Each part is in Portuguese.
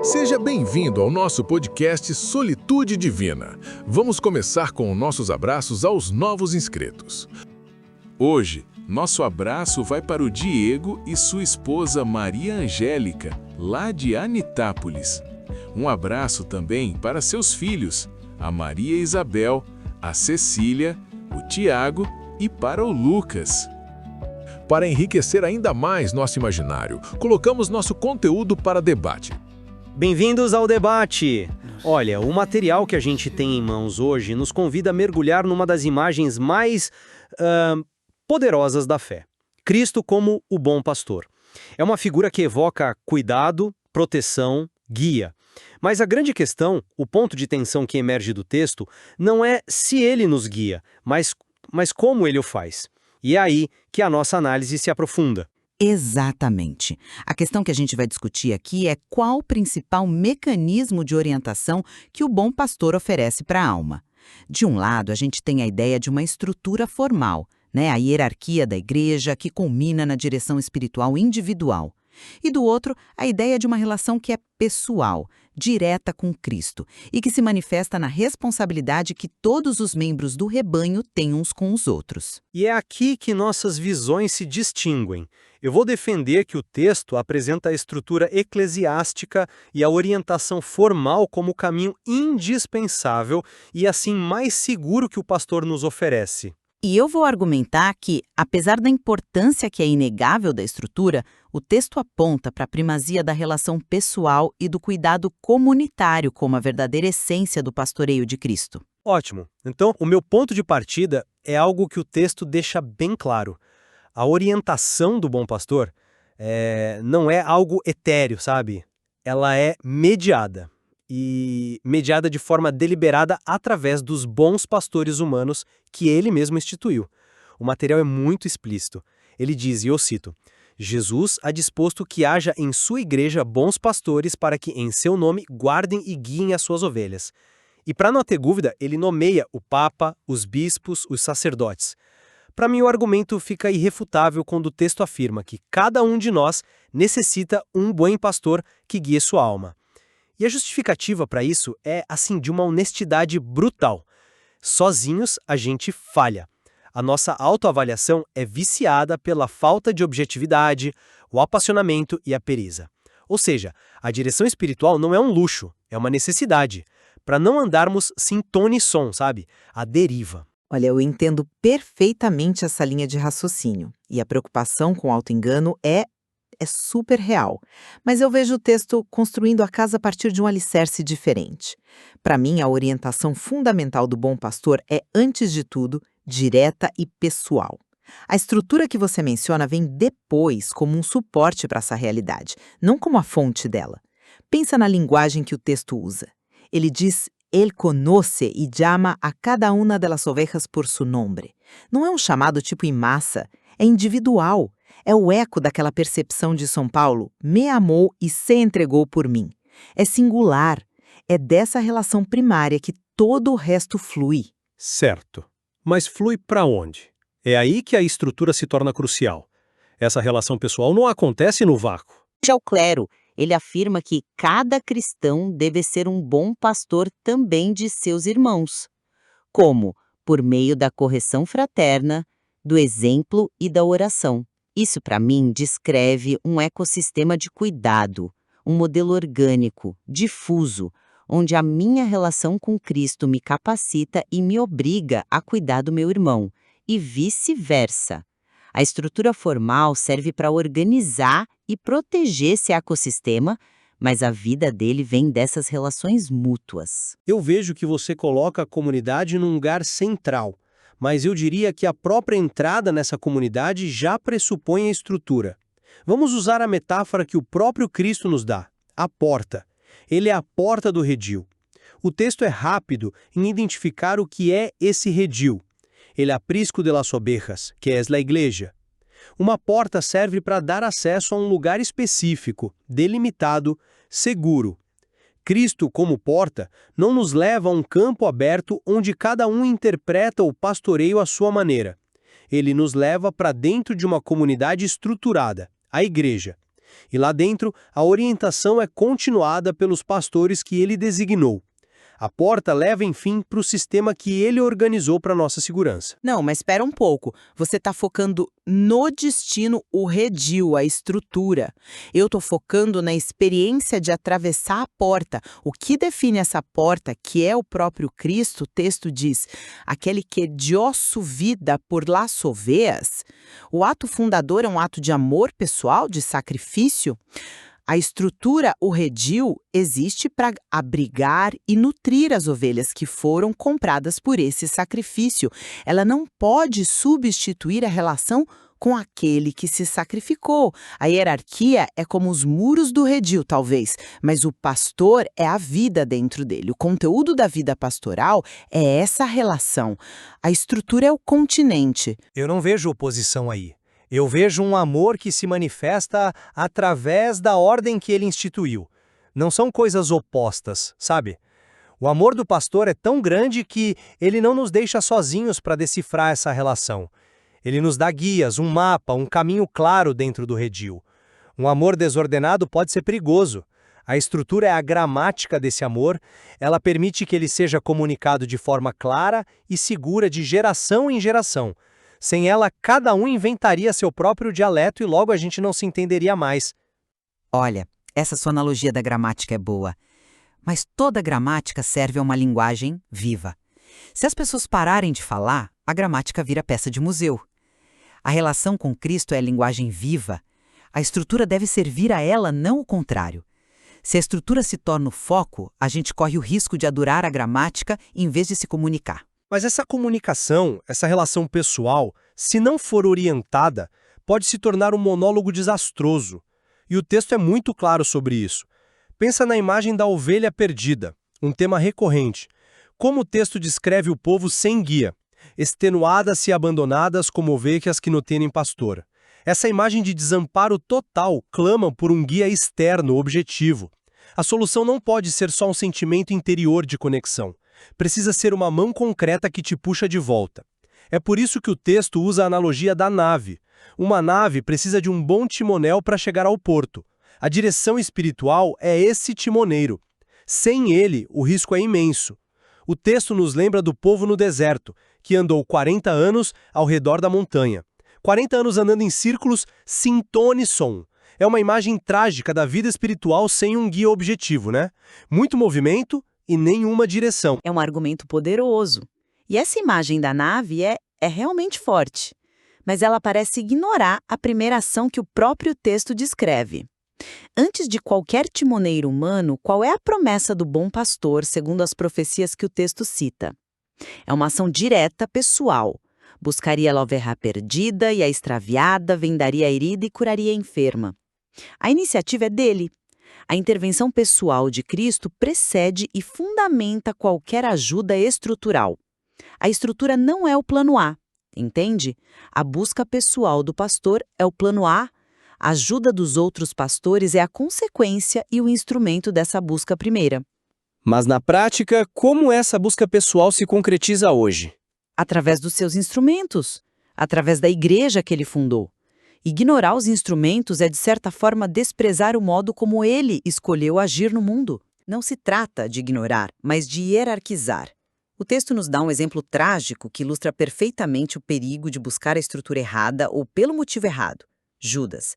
Seja bem-vindo ao nosso podcast Solitude Divina. Vamos começar com nossos abraços aos novos inscritos. Hoje, nosso abraço vai para o Diego e sua esposa Maria Angélica, lá de Anitápolis. Um abraço também para seus filhos, a Maria Isabel, a Cecília, o Tiago e para o Lucas. Para enriquecer ainda mais nosso imaginário, colocamos nosso conteúdo para debate. Bem-vindos ao debate! Olha, o material que a gente tem em mãos hoje nos convida a mergulhar numa das imagens mais poderosas da fé. Cristo como o bom pastor. É uma figura que evoca cuidado, proteção, guia. Mas a grande questão, o ponto de tensão que emerge do texto, não é se ele nos guia, mas como ele o faz. E é aí que a nossa análise se aprofunda. Exatamente. A questão que a gente vai discutir aqui é qual o principal mecanismo de orientação que o bom pastor oferece para a alma. De um lado, a gente tem a ideia de uma estrutura formal, a hierarquia da igreja que culmina na direção espiritual individual. E do outro, a ideia de uma relação que é pessoal, direta com Cristo, e que se manifesta na responsabilidade que todos os membros do rebanho têm uns com os outros. E é aqui que nossas visões se distinguem. Eu vou defender que o texto apresenta a estrutura eclesiástica e a orientação formal como o caminho indispensável e assim mais seguro que o pastor nos oferece. E eu vou argumentar que, apesar da importância que é inegável da estrutura, o texto aponta para a primazia da relação pessoal e do cuidado comunitário como a verdadeira essência do pastoreio de Cristo. Ótimo. Então, o meu ponto de partida é algo que o texto deixa bem claro. A orientação do bom pastor não é algo etéreo, sabe? Ela é mediada. E mediada de forma deliberada através dos bons pastores humanos que ele mesmo instituiu. O material é muito explícito. Ele diz, e eu cito, Jesus há disposto que haja em sua igreja bons pastores para que em seu nome guardem e guiem as suas ovelhas. E para não ter dúvida, ele nomeia o Papa, os bispos, os sacerdotes. Para mim, o argumento fica irrefutável quando o texto afirma que cada um de nós necessita um bom pastor que guie sua alma. E a justificativa para isso é, assim, de uma honestidade brutal. Sozinhos, a gente falha. A nossa autoavaliação é viciada pela falta de objetividade, o apaixonamento e a pereza. Ou seja, a direção espiritual não é um luxo, é uma necessidade. Para não andarmos sem tom e som, sabe? A deriva. Olha, eu entendo perfeitamente essa linha de raciocínio. E a preocupação com o auto-engano é super real, mas eu vejo o texto construindo a casa a partir de um alicerce diferente. Para mim, a orientação fundamental do bom pastor é, antes de tudo, direta e pessoal. A estrutura que você menciona vem depois como um suporte para essa realidade, não como a fonte dela. Pensa na linguagem que o texto usa. Ele diz, Él conoce y llama a cada una de las ovejas por su nombre. Não é um chamado tipo em massa, é individual. É o eco daquela percepção de São Paulo, me amou e se entregou por mim. É singular, é dessa relação primária que todo o resto flui. Certo. Mas flui para onde? É aí que a estrutura se torna crucial. Essa relação pessoal não acontece no vácuo. Já o clero, ele afirma que cada cristão deve ser um bom pastor também de seus irmãos. Como? Por meio da correção fraterna, do exemplo e da oração. Isso, para mim, descreve um ecossistema de cuidado, um modelo orgânico, difuso, onde a minha relação com Cristo me capacita e me obriga a cuidar do meu irmão, e vice-versa. A estrutura formal serve para organizar e proteger esse ecossistema, mas a vida dele vem dessas relações mútuas. Eu vejo que você coloca a comunidade num lugar central. Mas eu diria que a própria entrada nessa comunidade já pressupõe a estrutura. Vamos usar a metáfora que o próprio Cristo nos dá, a porta. Ele é a porta do redil. O texto é rápido em identificar o que é esse redil. El aprisco de las ovejas, que é a igreja. Uma porta serve para dar acesso a um lugar específico, delimitado, seguro. Cristo, como porta, não nos leva a um campo aberto onde cada um interpreta o pastoreio à sua maneira. Ele nos leva para dentro de uma comunidade estruturada, a igreja. E lá dentro, a orientação é continuada pelos pastores que ele designou. A porta leva, enfim, para o sistema que ele organizou para nossa segurança. Não, mas espera um pouco. Você está focando no destino, o redil, a estrutura. Eu estou focando na experiência de atravessar a porta. O que define essa porta, que é o próprio Cristo, o texto diz, aquele que de osso vida por laço veas. O ato fundador é um ato de amor pessoal, de sacrifício. A estrutura, o redil, existe para abrigar e nutrir as ovelhas que foram compradas por esse sacrifício. Ela não pode substituir a relação com aquele que se sacrificou. A hierarquia é como os muros do redil, talvez, mas o pastor é a vida dentro dele. O conteúdo da vida pastoral é essa relação. A estrutura é o continente. Eu não vejo oposição aí. Eu vejo um amor que se manifesta através da ordem que ele instituiu. Não são coisas opostas, sabe? O amor do pastor é tão grande que ele não nos deixa sozinhos para decifrar essa relação. Ele nos dá guias, um mapa, um caminho claro dentro do redil. Um amor desordenado pode ser perigoso. A estrutura é a gramática desse amor, ela permite que ele seja comunicado de forma clara e segura de geração em geração. Sem ela, cada um inventaria seu próprio dialeto e logo a gente não se entenderia mais. Olha, essa sua analogia da gramática é boa. Mas toda gramática serve a uma linguagem viva. Se as pessoas pararem de falar, a gramática vira peça de museu. A relação com Cristo é a linguagem viva. A estrutura deve servir a ela, não o contrário. Se a estrutura se torna o foco, a gente corre o risco de adorar a gramática em vez de se comunicar. Mas essa comunicação, essa relação pessoal, se não for orientada, pode se tornar um monólogo desastroso. E o texto é muito claro sobre isso. Pensa na imagem da ovelha perdida, um tema recorrente. Como o texto descreve o povo sem guia, extenuadas e abandonadas como ovelhas que não têm pastor. Essa imagem de desamparo total clama por um guia externo, objetivo. A solução não pode ser só um sentimento interior de conexão. Precisa ser uma mão concreta que te puxa de volta. É por isso que o texto usa a analogia da nave. Uma nave precisa de um bom timonel para chegar ao porto. A direção espiritual é esse timoneiro. Sem ele, o risco é imenso. O texto nos lembra do povo no deserto, que andou 40 anos ao redor da montanha. 40 anos andando em círculos sem tom e som. É uma imagem trágica da vida espiritual sem um guia objetivo, né? Muito movimento e nenhuma direção. É um argumento poderoso. E essa imagem da nave é realmente forte. Mas ela parece ignorar a primeira ação que o próprio texto descreve. Antes de qualquer timoneiro humano, qual é a promessa do bom pastor, segundo as profecias que o texto cita? É uma ação direta, pessoal. Buscaria a ovelha perdida e a extraviada, vendaria a herida e curaria a enferma. A iniciativa é dele. A intervenção pessoal de Cristo precede e fundamenta qualquer ajuda estrutural. A estrutura não é o plano A, entende? A busca pessoal do pastor é o plano A. A ajuda dos outros pastores é a consequência e o instrumento dessa busca primeira. Mas na prática, como essa busca pessoal se concretiza hoje? Através dos seus instrumentos, através da igreja que ele fundou. Ignorar os instrumentos é, de certa forma, desprezar o modo como ele escolheu agir no mundo. Não se trata de ignorar, mas de hierarquizar. O texto nos dá um exemplo trágico que ilustra perfeitamente o perigo de buscar a estrutura errada ou pelo motivo errado. Judas.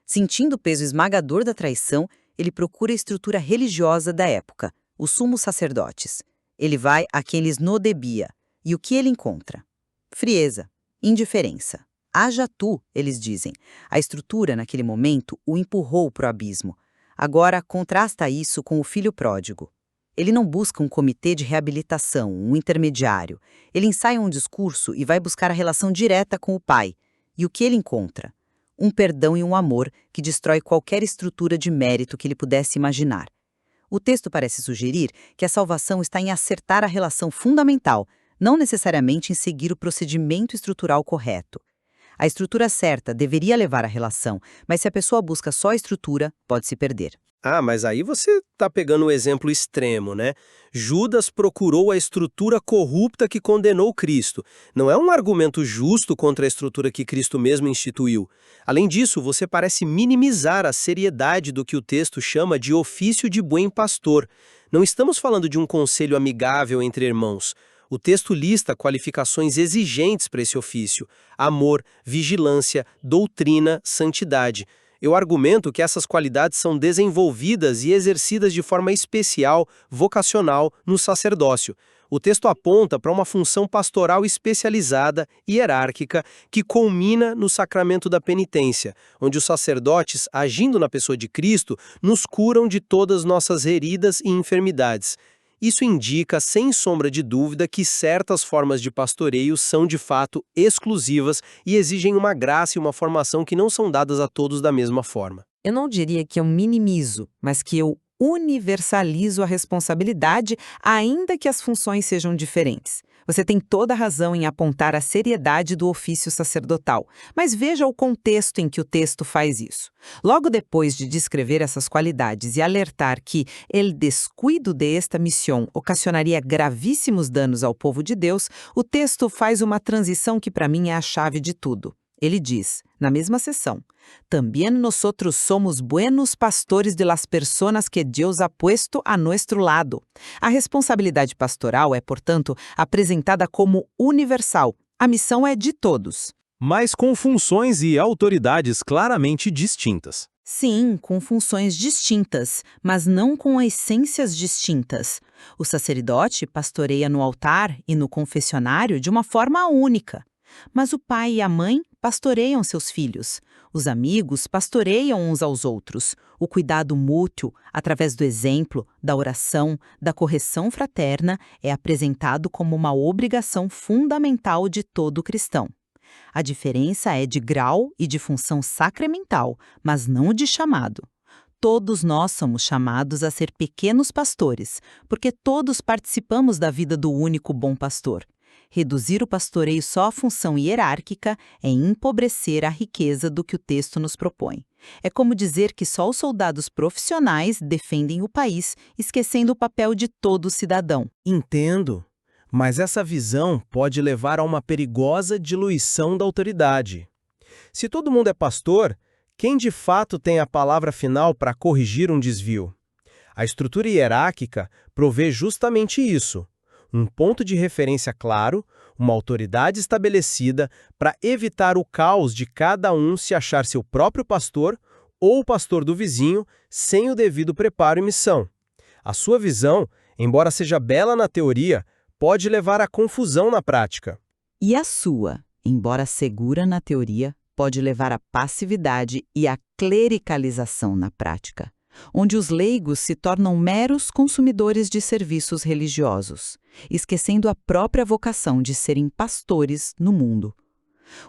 Sentindo o peso esmagador da traição, ele procura a estrutura religiosa da época, os sumos sacerdotes. Ele vai a quem lhes nodebia. E o que ele encontra? Frieza, indiferença. Haja tu, eles dizem. A estrutura, naquele momento, o empurrou para o abismo. Agora, contrasta isso com o filho pródigo. Ele não busca um comitê de reabilitação, um intermediário. Ele ensaia um discurso e vai buscar a relação direta com o pai. E o que ele encontra? Um perdão e um amor que destrói qualquer estrutura de mérito que ele pudesse imaginar. O texto parece sugerir que a salvação está em acertar a relação fundamental, não necessariamente em seguir o procedimento estrutural correto. A estrutura certa deveria levar à relação, mas se a pessoa busca só a estrutura, pode se perder. Ah, mas aí você está pegando um exemplo extremo, né? Judas procurou a estrutura corrupta que condenou Cristo. Não é um argumento justo contra a estrutura que Cristo mesmo instituiu. Além disso, você parece minimizar a seriedade do que o texto chama de ofício de bom pastor. Não estamos falando de um conselho amigável entre irmãos. O texto lista qualificações exigentes para esse ofício: amor, vigilância, doutrina, santidade. Eu argumento que essas qualidades são desenvolvidas e exercidas de forma especial, vocacional, no sacerdócio. O texto aponta para uma função pastoral especializada, hierárquica, que culmina no sacramento da penitência, onde os sacerdotes, agindo na pessoa de Cristo, nos curam de todas nossas feridas e enfermidades. Isso indica, sem sombra de dúvida, que certas formas de pastoreio são, de fato, exclusivas e exigem uma graça e uma formação que não são dadas a todos da mesma forma. Eu não diria que eu minimizo, mas que eu universalizo a responsabilidade, ainda que as funções sejam diferentes. Você tem toda a razão em apontar a seriedade do ofício sacerdotal, mas veja o contexto em que o texto faz isso. Logo depois de descrever essas qualidades e alertar que el descuido de esta missão ocasionaria gravíssimos danos ao povo de Deus, o texto faz uma transição que para mim é a chave de tudo. Ele diz, na mesma sessão, «También nosotros somos buenos pastores de las personas que Deus ha puesto a nuestro lado». A responsabilidade pastoral é, portanto, apresentada como universal. A missão é de todos. Mas com funções e autoridades claramente distintas. Sim, com funções distintas, mas não com essências distintas. O sacerdote pastoreia no altar e no confessionário de uma forma única. Mas o pai e a mãe pastoreiam seus filhos. Os amigos pastoreiam uns aos outros. O cuidado mútuo, através do exemplo, da oração, da correção fraterna, é apresentado como uma obrigação fundamental de todo cristão. A diferença é de grau e de função sacramental, mas não de chamado. Todos nós somos chamados a ser pequenos pastores, porque todos participamos da vida do único bom pastor. Reduzir o pastoreio só à função hierárquica é empobrecer a riqueza do que o texto nos propõe. É como dizer que só os soldados profissionais defendem o país, esquecendo o papel de todo cidadão. Entendo, mas essa visão pode levar a uma perigosa diluição da autoridade. Se todo mundo é pastor, quem de fato tem a palavra final para corrigir um desvio? A estrutura hierárquica provê justamente isso. Um ponto de referência claro, uma autoridade estabelecida para evitar o caos de cada um se achar seu próprio pastor ou o pastor do vizinho sem o devido preparo e missão. A sua visão, embora seja bela na teoria, pode levar à confusão na prática. E a sua, embora segura na teoria, pode levar à passividade e à clericalização na prática, onde os leigos se tornam meros consumidores de serviços religiosos, esquecendo a própria vocação de serem pastores no mundo.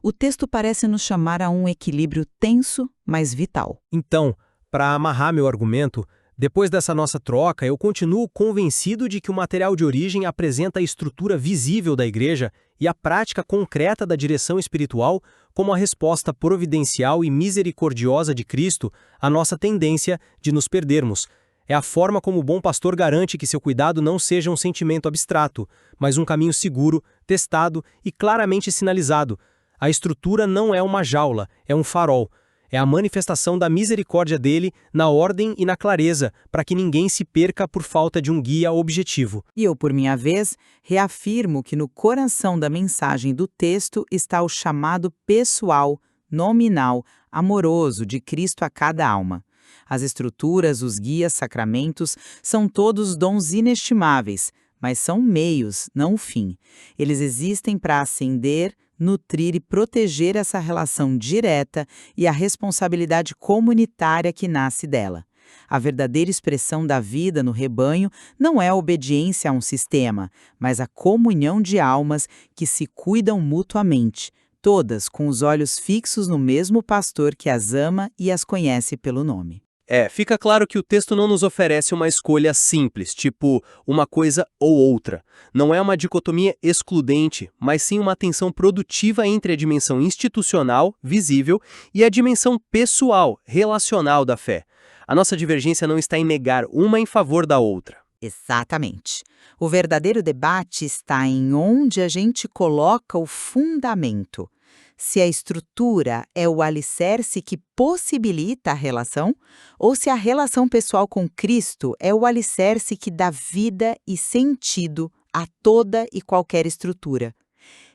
O texto parece nos chamar a um equilíbrio tenso, mas vital. Então, para amarrar meu argumento, depois dessa nossa troca, eu continuo convencido de que o material de origem apresenta a estrutura visível da igreja e a prática concreta da direção espiritual como a resposta providencial e misericordiosa de Cristo à nossa tendência de nos perdermos. É a forma como o bom pastor garante que seu cuidado não seja um sentimento abstrato, mas um caminho seguro, testado e claramente sinalizado. A estrutura não é uma jaula, é um farol. É a manifestação da misericórdia dele na ordem e na clareza, para que ninguém se perca por falta de um guia objetivo. E eu, por minha vez, reafirmo que no coração da mensagem do texto está o chamado pessoal, nominal, amoroso de Cristo a cada alma. As estruturas, os guias, sacramentos, são todos dons inestimáveis, mas são meios, não o fim. Eles existem para ascender, nutrir e proteger essa relação direta e a responsabilidade comunitária que nasce dela. A verdadeira expressão da vida no rebanho não é a obediência a um sistema, mas a comunhão de almas que se cuidam mutuamente, todas com os olhos fixos no mesmo pastor que as ama e as conhece pelo nome. Fica claro que o texto não nos oferece uma escolha simples, tipo uma coisa ou outra. Não é uma dicotomia excludente, mas sim uma tensão produtiva entre a dimensão institucional, visível, e a dimensão pessoal, relacional da fé. A nossa divergência não está em negar uma em favor da outra. Exatamente. O verdadeiro debate está em onde a gente coloca o fundamento. Se a estrutura é o alicerce que possibilita a relação, ou se a relação pessoal com Cristo é o alicerce que dá vida e sentido a toda e qualquer estrutura.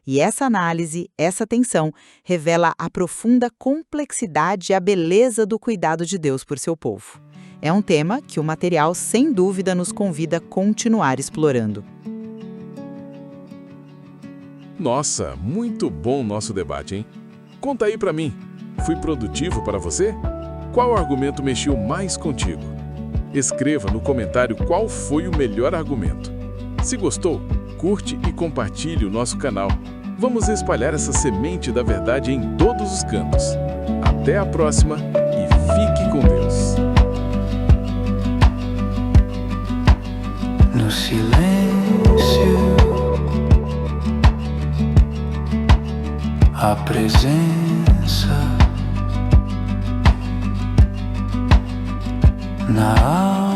E essa análise, essa tensão, revela a profunda complexidade e a beleza do cuidado de Deus por seu povo. É um tema que o material, sem dúvida, nos convida a continuar explorando. Nossa, muito bom nosso debate, hein? Conta aí pra mim, fui produtivo para você? Qual argumento mexeu mais contigo? Escreva no comentário qual foi o melhor argumento. Se gostou, curte e compartilhe o nosso canal. Vamos espalhar essa semente da verdade em todos os cantos. Até a próxima e fique com Deus. No silêncio, a presença na alma.